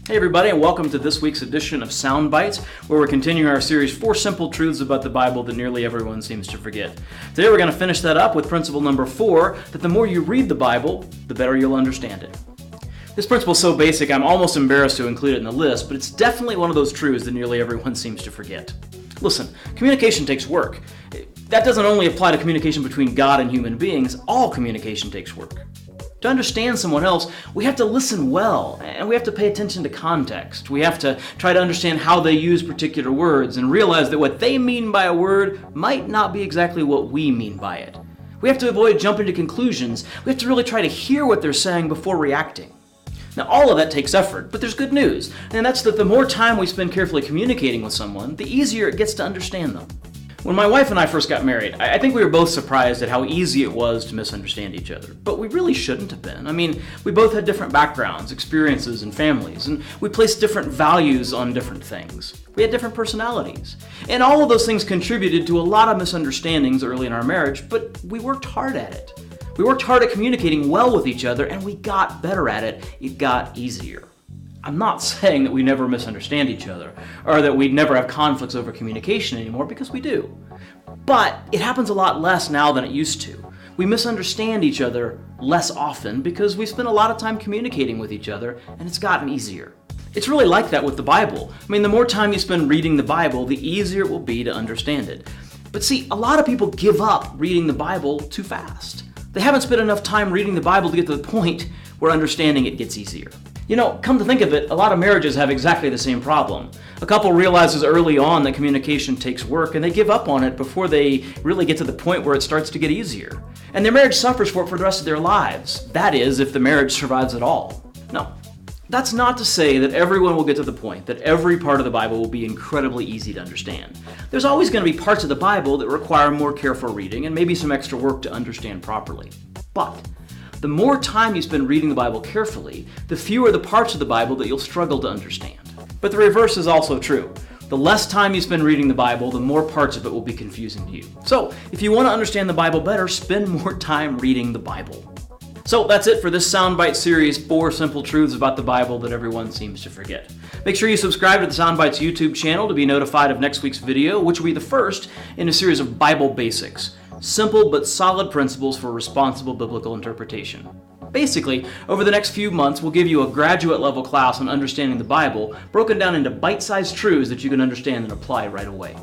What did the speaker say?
Hey everybody, and welcome to this week's edition of Sound Bites, where we're continuing our series, 4 Simple Truths About the Bible That Nearly Everyone Seems to Forget. Today we're going to finish that up with principle number 4, that the more you read the Bible, the better you'll understand it. This principle is so basic, I'm almost embarrassed to include it in the list, but it's definitely one of those truths that nearly everyone seems to forget. Listen, communication takes work. That doesn't only apply to communication between God and human beings, all communication takes work. To understand someone else, we have to listen well, and we have to pay attention to context. We have to try to understand how they use particular words and realize that what they mean by a word might not be exactly what we mean by it. We have to avoid jumping to conclusions. We have to really try to hear what they're saying before reacting. Now, all of that takes effort, but there's good news, and that's that the more time we spend carefully communicating with someone, the easier it gets to understand them. When my wife and I first got married, I think we were both surprised at how easy it was to misunderstand each other. But we really shouldn't have been. I mean, we both had different backgrounds, experiences, and families, and we placed different values on different things. We had different personalities. And all of those things contributed to a lot of misunderstandings early in our marriage, but we worked hard at it. We worked hard at communicating well with each other, and we got better at it. It got easier. I'm not saying that we never misunderstand each other, or that we never have conflicts over communication anymore, because we do. But it happens a lot less now than it used to. We misunderstand each other less often because we spend a lot of time communicating with each other, and it's gotten easier. It's really like that with the Bible. I mean, the more time you spend reading the Bible, the easier it will be to understand it. But see, a lot of people give up reading the Bible too fast. They haven't spent enough time reading the Bible to get to the point where understanding it gets easier. You know, come to think of it, a lot of marriages have exactly the same problem. A couple realizes early on that communication takes work, and they give up on it before they really get to the point where it starts to get easier. And their marriage suffers for it for the rest of their lives. That is, if the marriage survives at all. No, that's not to say that everyone will get to the point that every part of the Bible will be incredibly easy to understand. There's always going to be parts of the Bible that require more careful reading and maybe some extra work to understand properly. But the more time you spend reading the Bible carefully, the fewer the parts of the Bible that you'll struggle to understand. But the reverse is also true. The less time you spend reading the Bible, the more parts of it will be confusing to you. So, if you want to understand the Bible better, spend more time reading the Bible. So that's it for this Soundbite series, 4 Simple Truths About the Bible That Everyone Seems to Forget. Make sure you subscribe to the Soundbites YouTube channel to be notified of next week's video, which will be the first in a series of Bible basics. Simple but solid principles for responsible biblical interpretation. Basically, over the next few months, we'll give you a graduate level class on understanding the Bible, broken down into bite-sized truths that you can understand and apply right away.